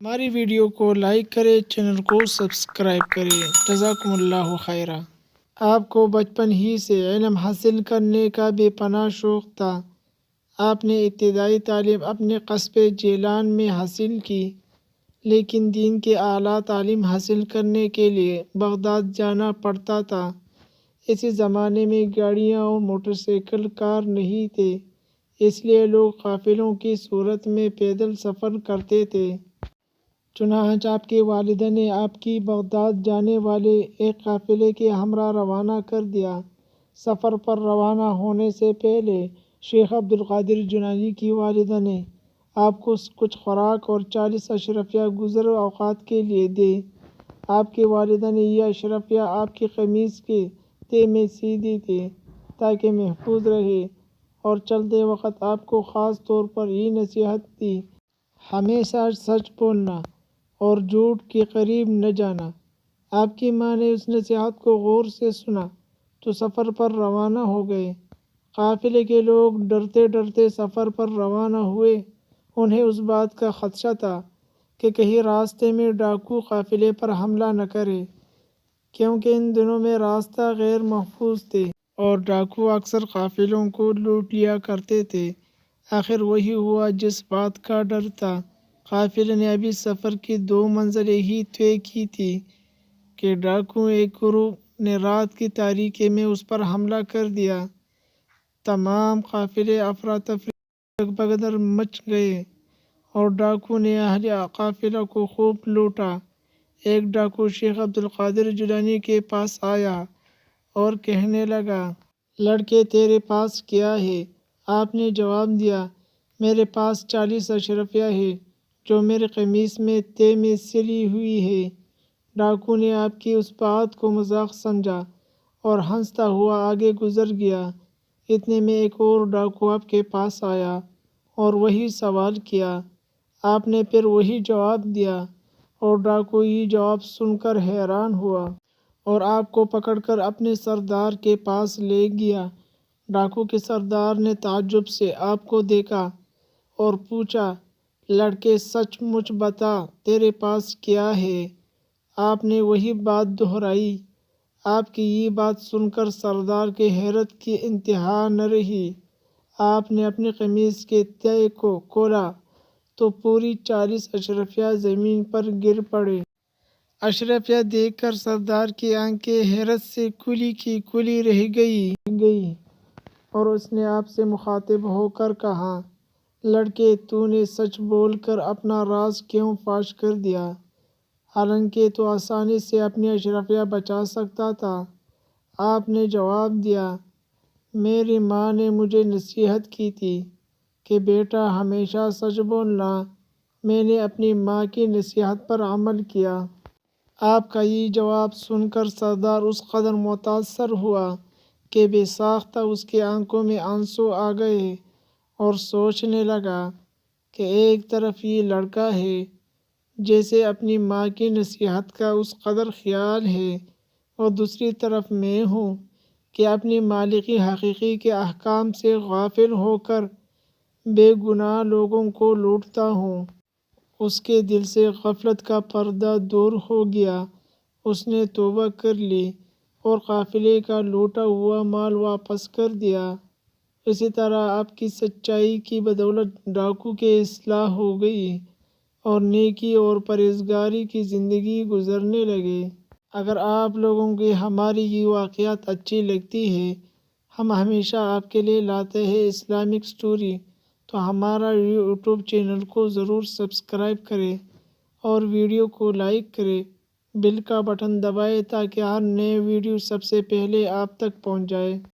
ہماری ویڈیو کو لائک کریں، چینل کو سبسکرائب کریں۔ جزاکم اللہ خیرہ۔ آپ کو بچپن ہی سے علم حاصل کرنے کا بے پناہ شوق تھا۔ آپ نے ابتدائی تعلیم اپنے قصبے جیلان میں حاصل کی، لیکن دین کی اعلیٰ تعلیم حاصل کرنے کے لیے بغداد جانا پڑتا تھا۔ اسی زمانے میں گاڑیاں اور موٹر سائیکل کار نہیں تھے، اس لیے لوگ قافلوں کی صورت میں پیدل سفر کرتے تھے۔ چنانچہ آپ کے والد نے آپ کی بغداد جانے والے ایک قافلے کے ہمراہ روانہ کر دیا۔ سفر پر روانہ ہونے سے پہلے شیخ عبدالقادر جیلانی کی والدہ نے آپ کو کچھ خوراک اور 40 اشرفیہ گزر اوقات کے لیے دے۔ آپ کی والدہ نے یہ اشرفیہ آپ کی قمیص کے تہہ میں سی دی تھی تاکہ محفوظ رہے، اور چلتے وقت آپ کو خاص طور پر یہ نصیحت دی: ہمیشہ سچ بولنا اور جھوٹ کے قریب نہ جانا۔ آپ کی ماں نے اس نصیحت کو غور سے سنا تو سفر پر روانہ ہو گئے۔ قافلے کے لوگ ڈرتے ڈرتے سفر پر روانہ ہوئے۔ انہیں اس بات کا خدشہ تھا کہ کہیں راستے میں ڈاکو قافلے پر حملہ نہ کریں، کیونکہ ان دنوں میں راستہ غیر محفوظ تھے اور ڈاکو اکثر قافلوں کو لوٹ لیا کرتے تھے۔ آخر وہی ہوا جس بات کا ڈر تھا۔ قافلے نے ابھی سفر کی 2 منزلیں ہی طے کی تھیں کہ ڈاکوؤں ایک گروہ نے رات کی تاریکی میں اس پر حملہ کر دیا۔ تمام قافلے افراتفری بگدڑ مچ گئے اور ڈاکوؤں نے اہل قافلہ کو خوب لوٹا۔ ایک ڈاکو شیخ عبدالقادر جیلانی کے پاس آیا اور کہنے لگا: لڑکے، تیرے پاس کیا ہے؟ آپ نے جواب دیا: میرے پاس 40 اشرفیہ ہے جو میرے قمیص میں تہہ میں سلی ہوئی ہے۔ ڈاکو نے آپ کی اس بات کو مذاق سمجھا اور ہنستا ہوا آگے گزر گیا۔ اتنے میں ایک اور ڈاکو آپ کے پاس آیا اور وہی سوال کیا۔ آپ نے پھر وہی جواب دیا اور ڈاکو یہ جواب سن کر حیران ہوا اور آپ کو پکڑ کر اپنے سردار کے پاس لے گیا۔ ڈاکو کے سردار نے تعجب سے آپ کو دیکھا اور پوچھا: لڑکے، سچ مچ بتا، تیرے پاس کیا ہے؟ آپ نے وہی بات دہرائی۔ آپ کی یہ بات سن کر سردار کے حیرت کی انتہا نہ رہی۔ آپ نے اپنی قمیص کے تہہ کو کھولا تو پوری 40 اشرفیہ زمین پر گر پڑے۔ اشرفیہ دیکھ کر سردار کی آنکھیں حیرت سے کھلی کی کھلی رہ گئیں اور اس نے آپ سے مخاطب ہو کر کہا: لڑکے، تو نے سچ بول کر اپنا راز کیوں فاش کر دیا؟ حالانکہ تو آسانی سے اپنی اشرفیہ بچا سکتا تھا۔ آپ نے جواب دیا: میری ماں نے مجھے نصیحت کی تھی کہ بیٹا ہمیشہ سچ بولنا۔ میں نے اپنی ماں کی نصیحت پر عمل کیا۔ آپ کا یہ جواب سن کر سردار اس قدر متاثر ہوا کہ بے ساختہ اس کی آنکھوں میں آنسو آ گئے اور سوچنے لگا کہ ایک طرف یہ لڑکا ہے جسے اپنی ماں کی نصیحت کا اس قدر خیال ہے، اور دوسری طرف میں ہوں کہ اپنی مالکی حقیقی کے احکام سے غافل ہو کر بے گناہ لوگوں کو لوٹتا ہوں۔ اس کے دل سے غفلت کا پردہ دور ہو گیا۔ اس نے توبہ کر لی اور قافلے کا لوٹا ہوا مال واپس کر دیا۔ اسی طرح آپ کی سچائی کی بدولت ڈاکو کی اصلاح ہو گئی اور نیکی اور پرہیزگاری کی زندگی گزرنے لگے۔ اگر آپ لوگوں کو ہماری یہ واقعات اچھی لگتی ہے، ہم ہمیشہ آپ کے لیے لاتے ہیں اسلامک سٹوری، تو ہمارا یوٹیوب چینل کو ضرور سبسکرائب کریں اور ویڈیو کو لائک کریں، بیل کا بٹن دبائیں تاکہ ہر نئے ویڈیو سب سے پہلے آپ تک پہنچ جائے۔